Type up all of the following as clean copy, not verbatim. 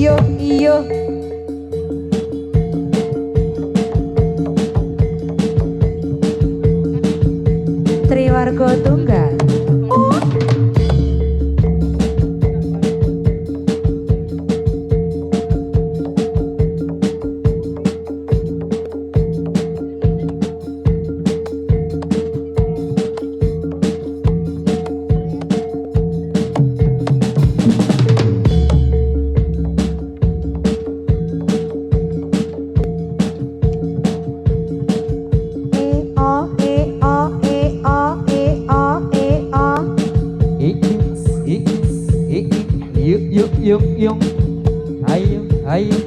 yo yo. Triwarga Tunggal. Yuk yuk ayo ayo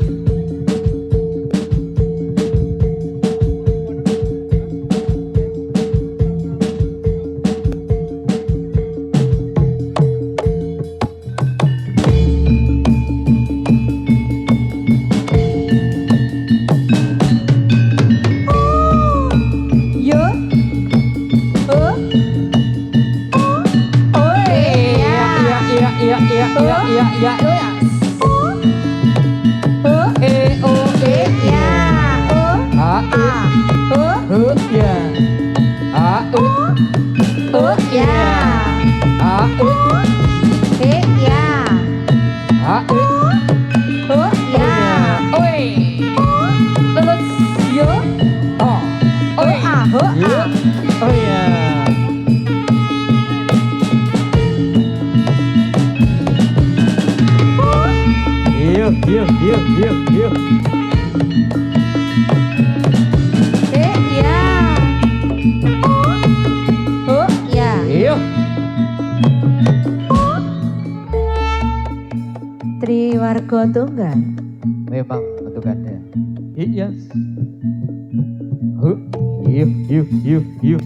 ya yuk Triwarga Tunggal. memang bentukannya iya yuk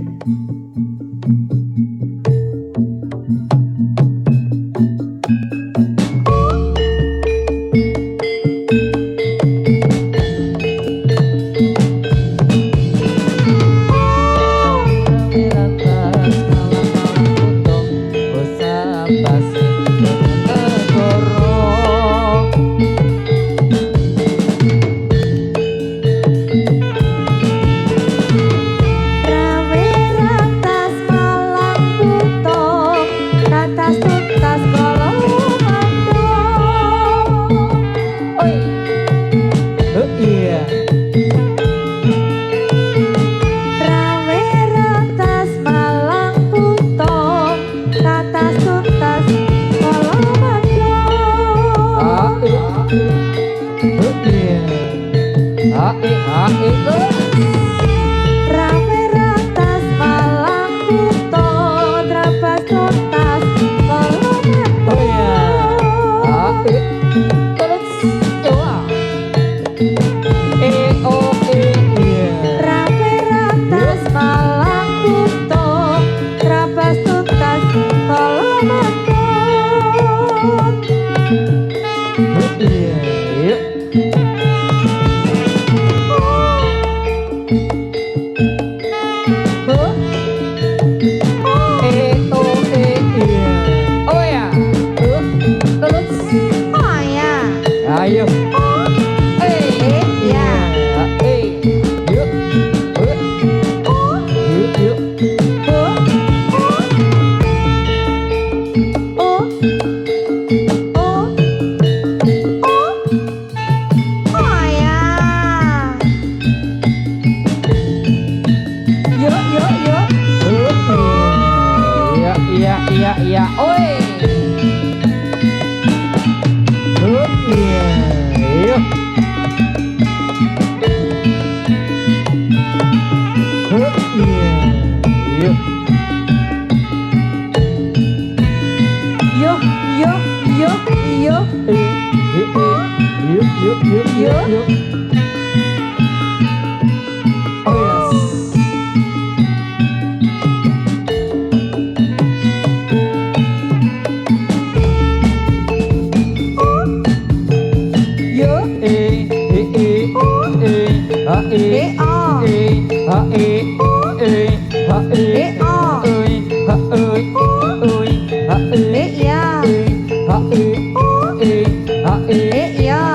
Iya.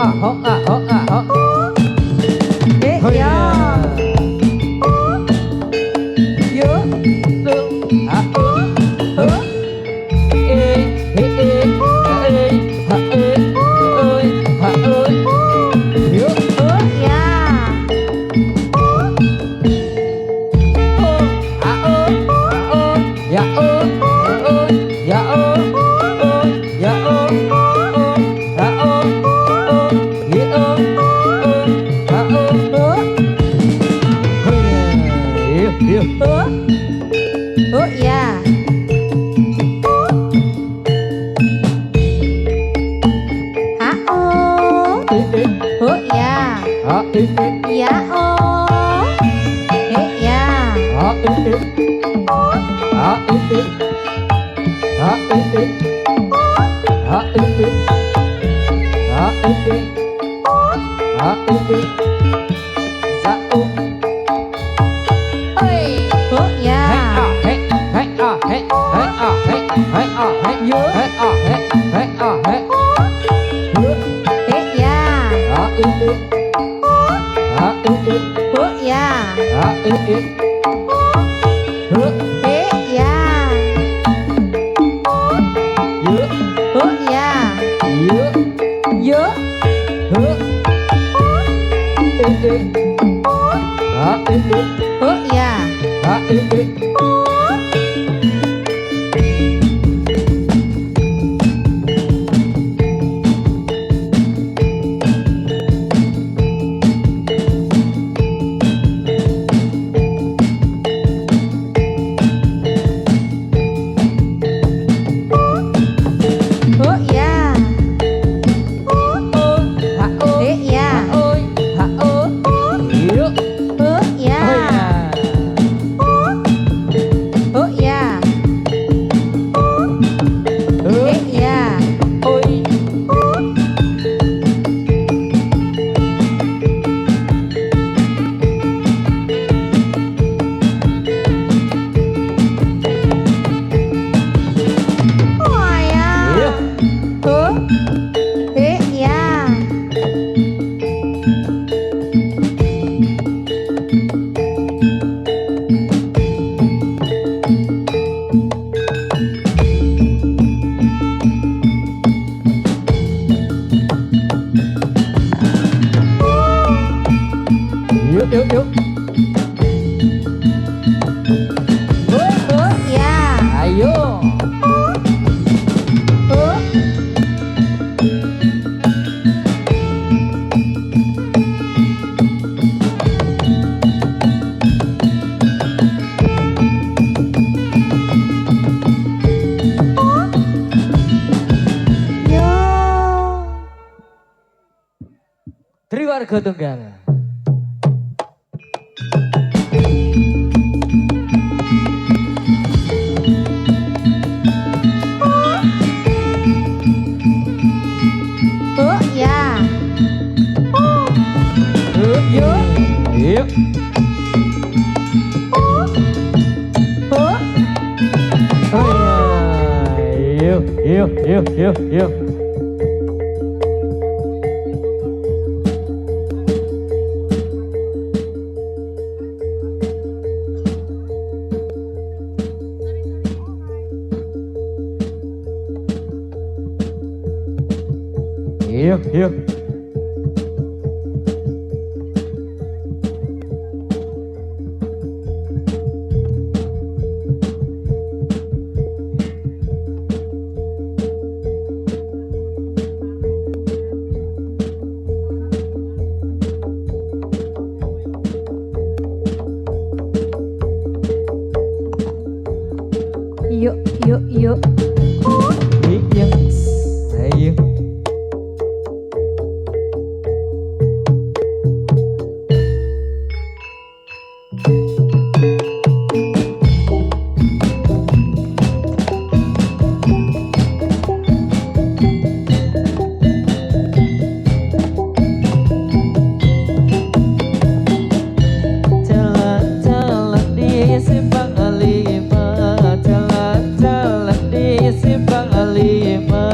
aho aho aho. Yo. Yo. Aho. Yo. Ya. Ya ya ya Ya. Ya. Ya oh. Ya. Triwarga Tunggal. Yuk. Yuk. Yuk. Ayo. Jalan-jalan di simpang lima, jalan-jalan di simpang lima.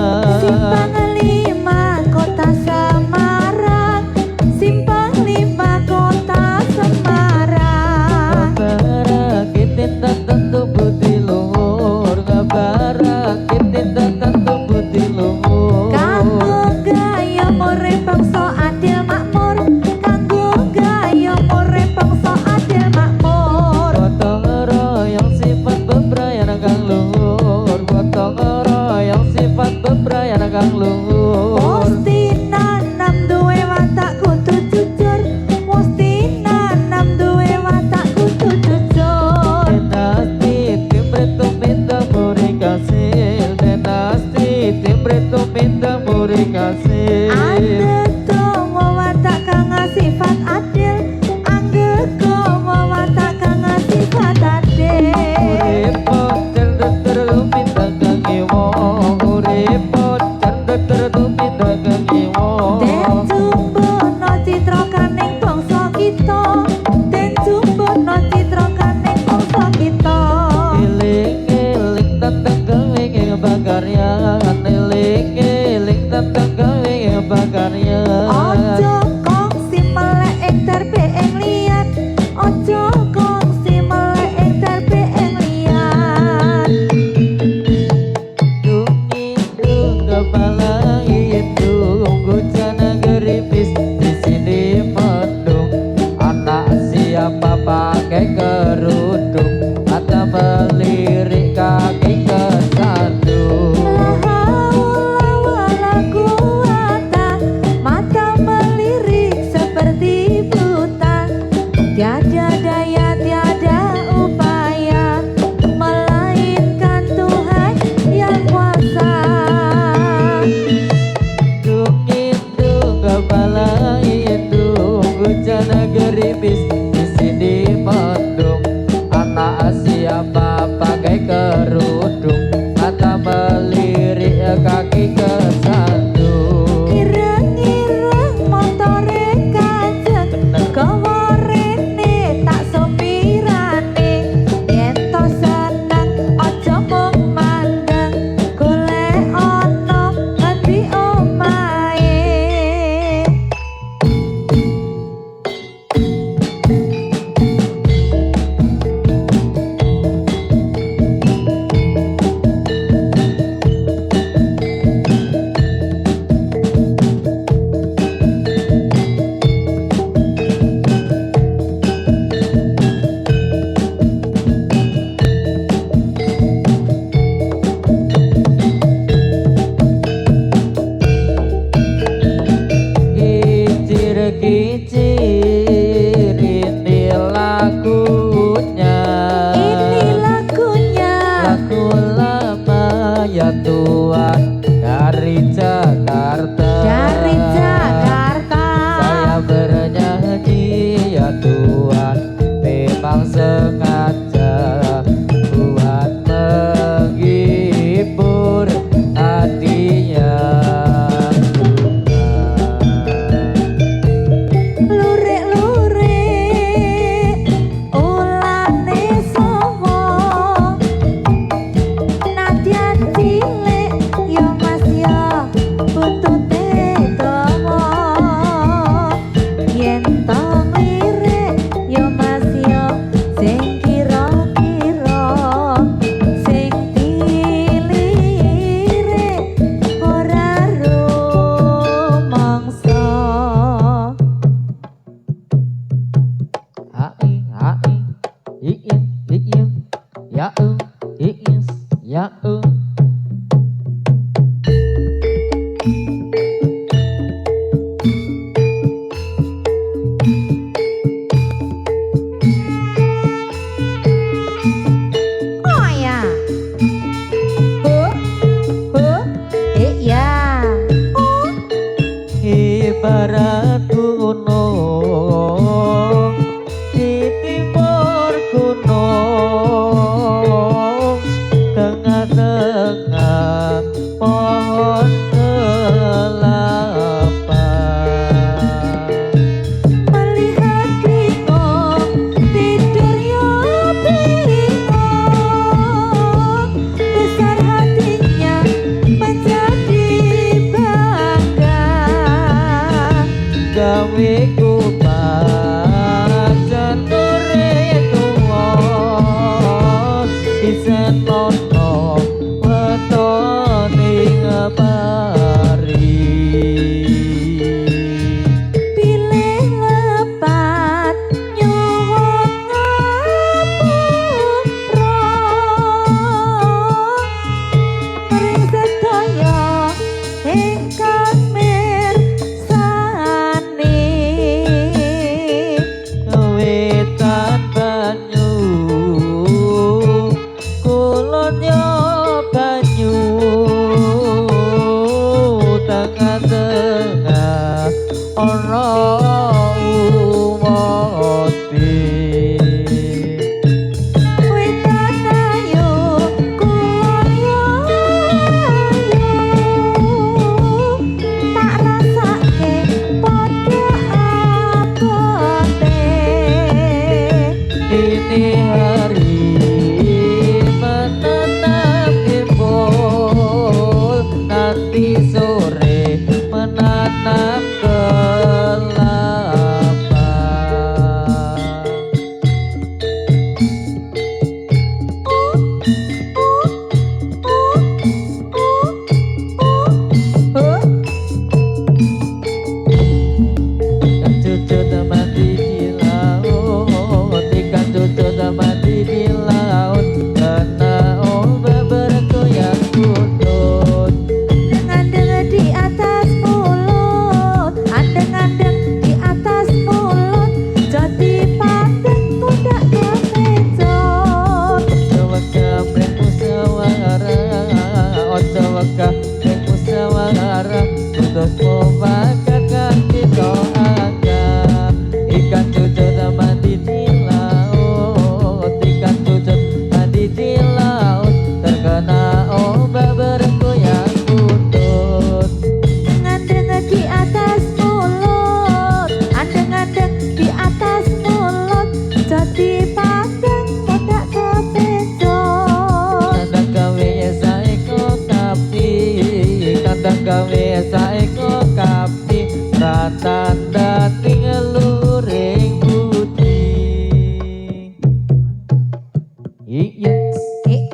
kasih. Andeko wawatak kang sifat adil, anggeko wawatak kang sifat adil. Urip cendek terlupit dagang wong, urip cendek terlupit dagang wong. Den jumbono citra kaning bangsa kita, den jumbono citra kaning bangsa kita. Eling-eling tentang keling bakaryan, eling-eling tentang keling bakaryan. Ojo kongsi melek ing terpe ing liyan, ojo kongsi melek ing terpe ing liyan. Itu kepala itu gujana geripis di sini mendung. Anak siapa pakai kerudung atau melirik kaki ke sandung. La haula wala quwata, mata melirik seperti buta. Tiada daya, tiada upaya, melainkan Tuhan yang kuasa. Itu kepala itu gujana geripis di sini mendung. Anak siapa pakai kerudung atau melirik kaki ke sandung. Ireng-ireng motore Kanjeng, gawa rene tak sopirane. Yen to seneng aja mung mandang, golek ana ngendi omahe. Kicir-kicir ini lagunya, Ini lagunya lagu lama ya Tuhan dari Jakarta. dari Jakarta. Saya bernyanyi ya Tuhan memang sengaja buat menghibur hatinya Tuhan. Lurik-lurik ulane sowo, nadyan cilik yo mas yo buntute dawa. Yen to lirik yo mas yo sing kira-kira, sing dilirik ora rumangsa. Aing iin ya iis ya Oh ya. Ya. ibarat gunung di timur gunung, tengah-tengah pohon kelapa. Melihat bingung, tidur yo bingung. Besar hatinya menjadi bangga. Gawe kupacan urip tuwa isen nono wetone ngabari. Pilih lepat nyuwun ngapura. Mring sedaya ingkang mirsani. Wetan banyu kulon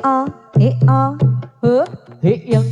o he o huh hit yang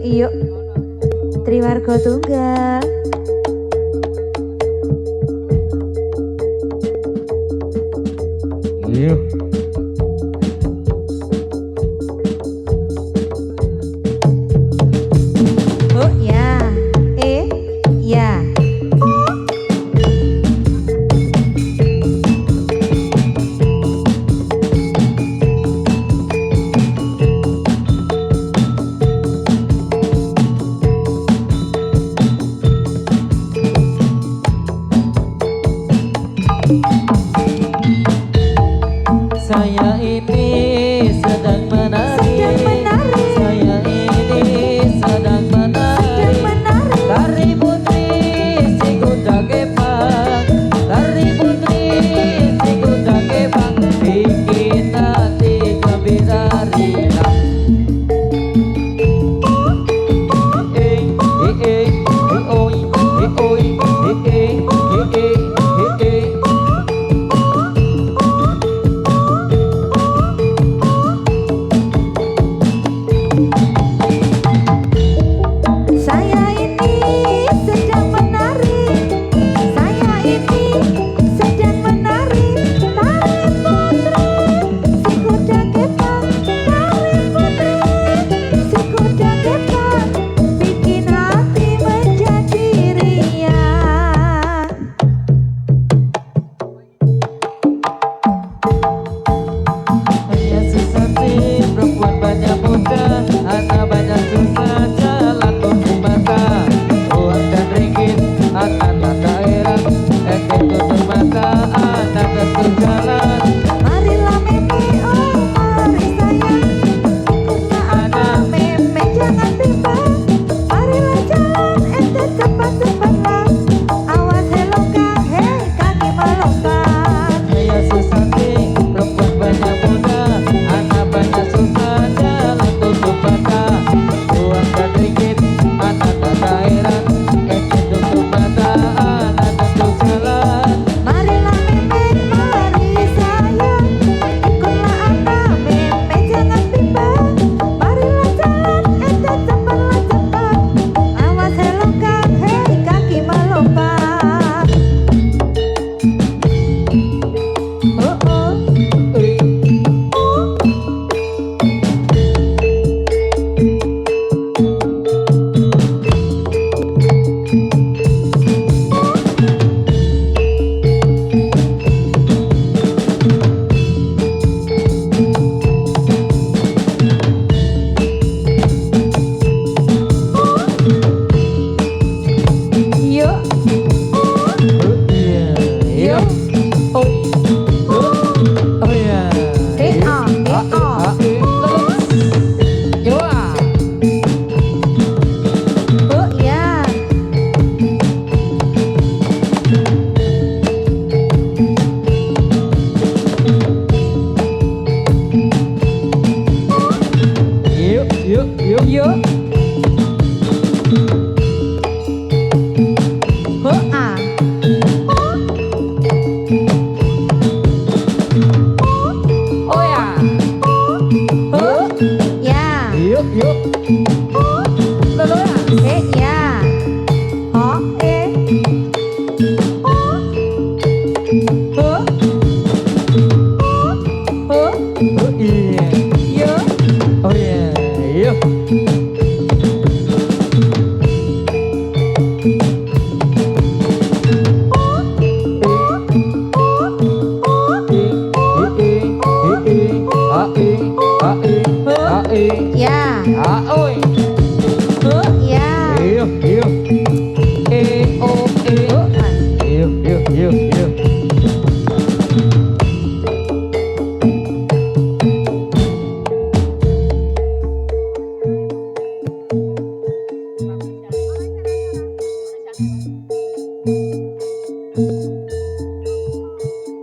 Yuk Triwargo Tunggal. Iya. Oh ya, ya.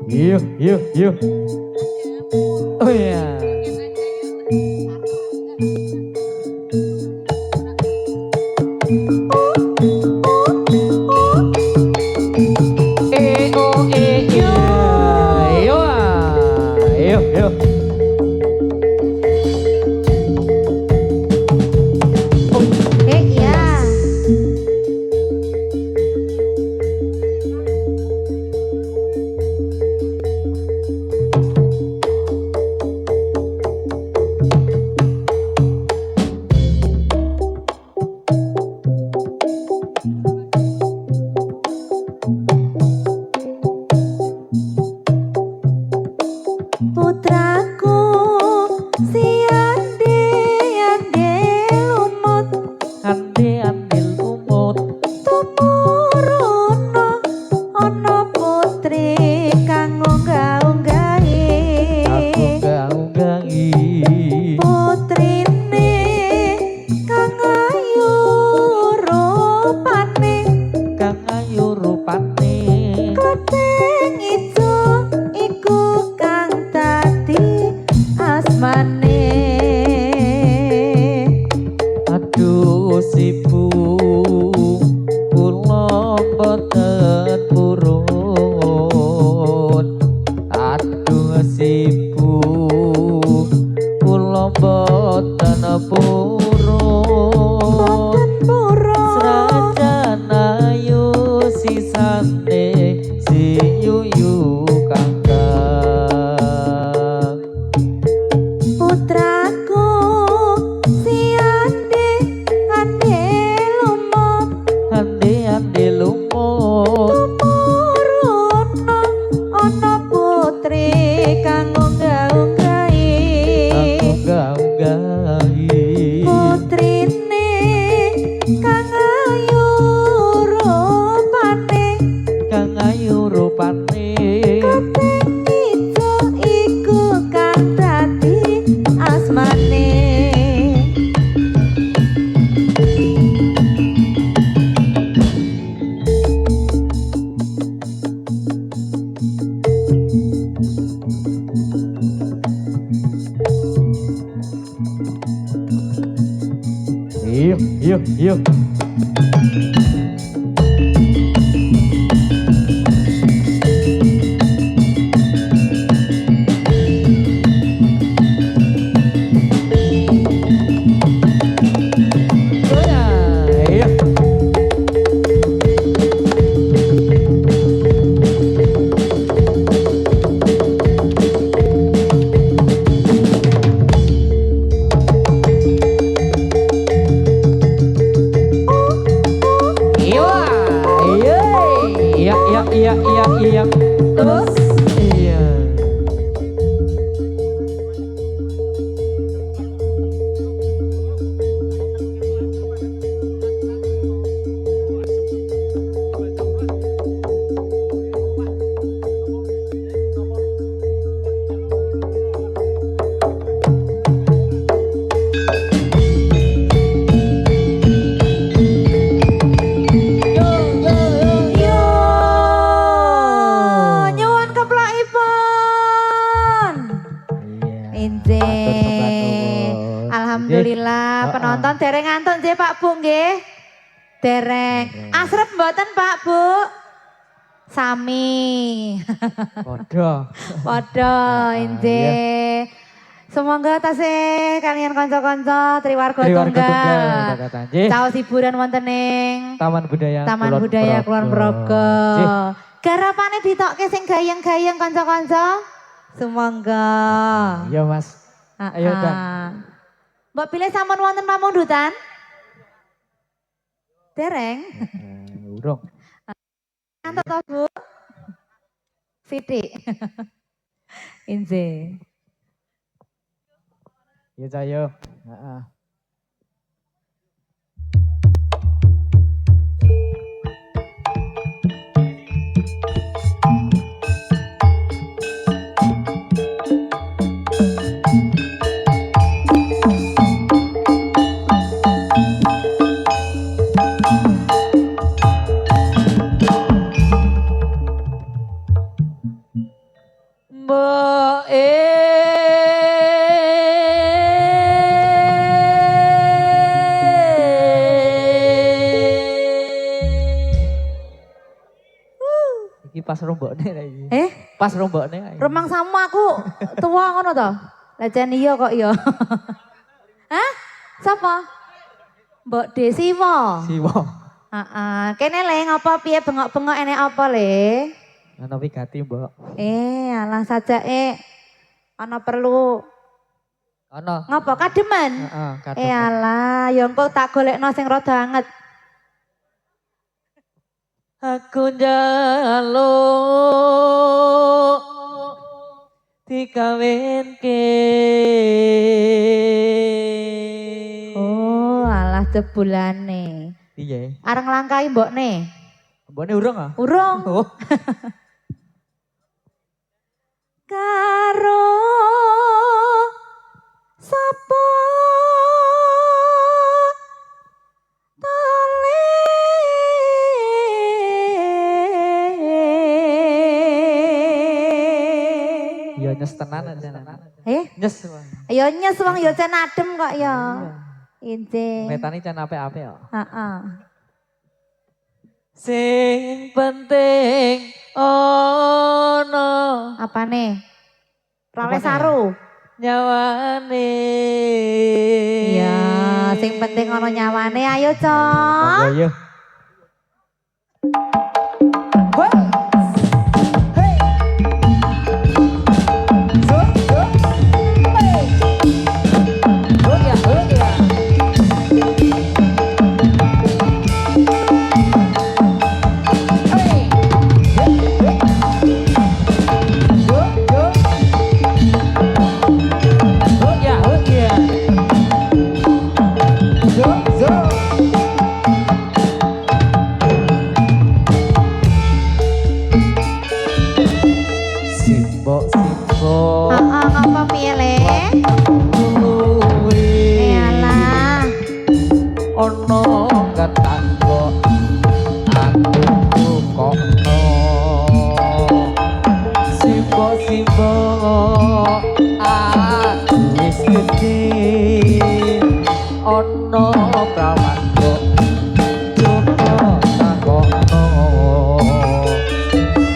Yuk, yuk, yuk. Oh iya. Yo, yo, yo, yo. Ya. Putraku si ande ande lumut Andi andil umut. tumuruna ana putri kang unggah-unggahi Aku gaunggahi. putrine kang ayu rupane Kang ayu rupane. Koteng ijo iku kang dadi asmane Aduh sibu kula boten purun. Aduh sibu kula boten purun. boten purun Serajan ayu sisane si yuyu kakang. putraku si ande ande lumut Andi andi lumut. tumuruna ana putri kang unggah-unggahi Aku gaunggahi. putrine kang ayu rupane Kang ayu rupane. Koteng ijo iku kang dadi asmane Yuk, yuk, yuk. Oh ya, yuk. Iya. terus Iya. yo nyuwun keplakipun Inje. Alhamdulillah Heeh. penonton dereng ngantuk nggih Pak Bu nggih. Dereng. Asrep mboten Pak Bu? Sami. Podo. Padha inje. Semoga tasih kalian kanca-kanca Triwarga Tunggal. Caos hiburan wonten ing Taman Budaya Taman Kulon Budaya Progo. Kulon Progo. Nggih. Garapane ditokke sing gayeng-gayeng kanca-kanca. Sumangga. Iya Mas. Ayo Dan. Mbok pilih sampun wonten pamundutan? Dereng. Urung. Ngantuk to, Bu? Sithik. Inje. Iya Cayo. Heeh. Iki pas rombokne lagi. Pas rombokne. Remang sama aku tua ngono to. Lecen iya kok iya. Hah? Sapa? Mbok Desiwo. Siwo. Heeh, kene le ngapa piye bengok-bengok enek apa le? Ana wigati, Mbok. Alah saja ana perlu Ana. ngapa kademen? Heeh, kadang. Alah, ya engko tak golekno sing rada anget. Aku njaluk dikawinke. Oh, alah jebulane. Piye? Areng langkai mbokne. Mbokne urung ah? Urung. Oh. Karo sapa tale Ya nyes tenan aja. Nyes. Ya nyes wong ya jan adem kok ya. Injih. Metani can apik-apik kok. Heeh. Sing penting ono Apane? Prale Apane? saru. Nyawane. Iya, sing penting ana nyawane. Ayo, Cok. Monggo yo. Simbok Heeh, ngapa piye le? Alah. ono ketanggo aku kokno simbok aku wis gedhe ono prawanku coba takokno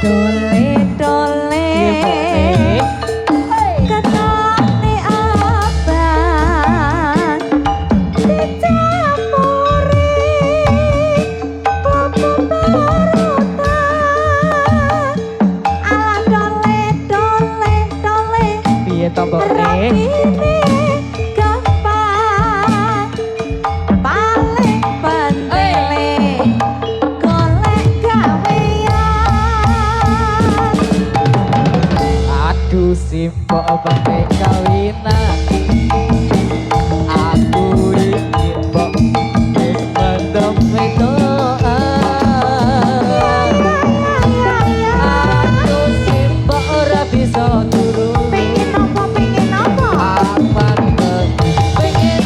Dole-dole ketone abang dicampuri klopo barutan ala dole-dole piye to mbok rapine gampang paling pentele golek gawean aduh simbok bangke kawinan aku iki mbok wis mendem doa aku simbok ora bisa turu pengen apa aman pengen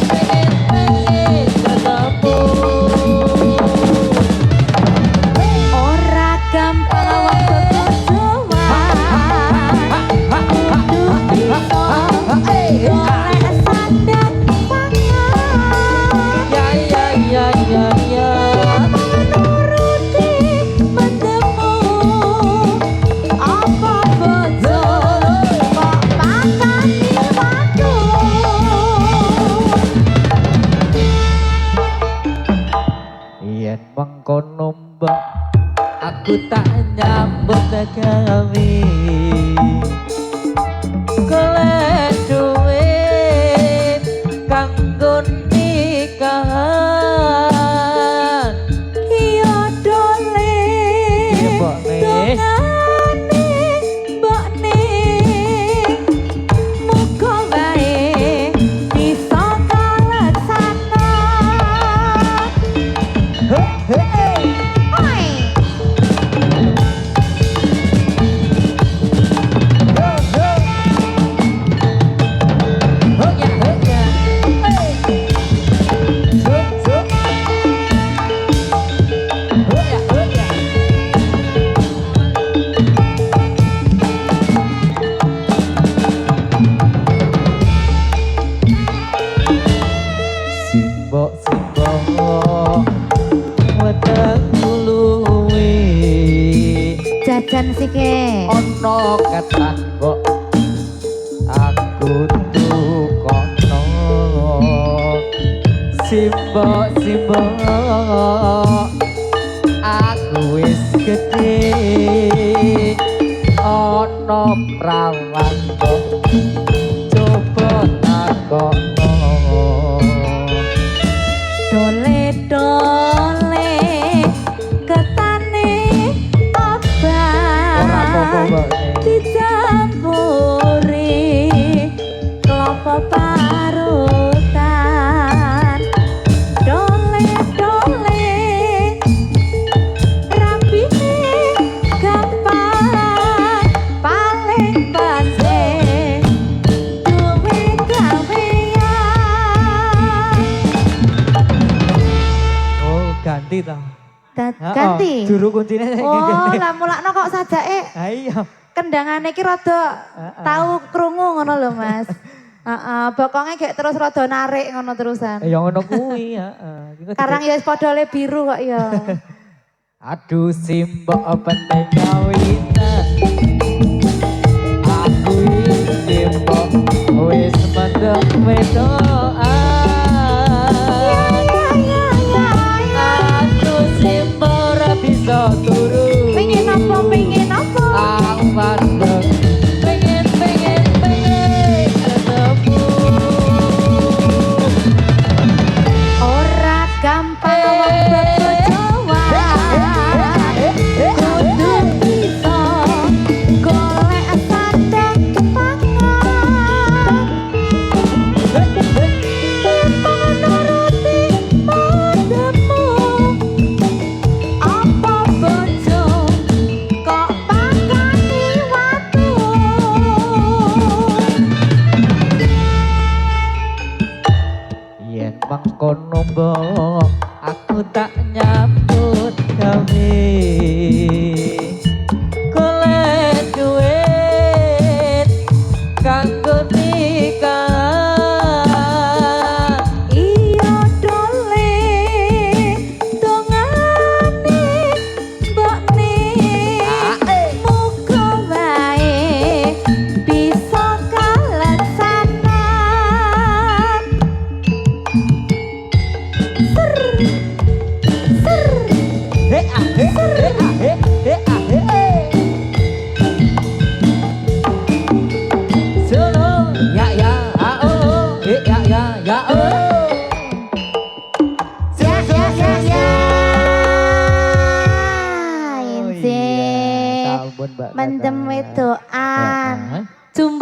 ketemu ora gampang wong ketujuan kudu bisa golek sandang pangan ya menuruti mendemu apa bojo kok makani waktu yen mengkono mbok aku tak nyambut gawe golek duit kanggo nikahan iya dole Iya, Mbokne. dongane mbokne muga wae bisa kalaksana Oi. sike. Ono ketan kok aku tukono Simbo aku wis gede ono prawan kok coba takono Dole ketane Ora apa-apa, abang Mbak. dicampuri klopo parutan dole rapine gampang paling pase duwe gawean Oh ganti ta ganti juru kuncine saiki oh kene. lah mulakno kok sajake Ha iya kendangane iki rada tau krungu ngono lho Mas. Heeh, bokonge gek terus rada narik ngono terusan. ya ngono kuwi heeh Karang ya wis padha le biru kok ya. Aduh simbok penting kawinan aku iki simbok wis mendem wedoan aku simbok ora bisa turu Pengen apa? aku mandeg pengen ketemu Ora gampang wong bebojoan. Kudu bisa golek sandang pangan. Nuruti modemu. Apa bojo kok pangani watu. yen mangkono mbok aku tak nyambut gawe golek duit kanggo nikah Iya dole dongane mbokne muga wae bisa kaleksanan ser he ah he solo ya oh he ya oh ya Oh, inse iya. Sampun, Mbak mendem Tata. wedoan Heeh. jumbo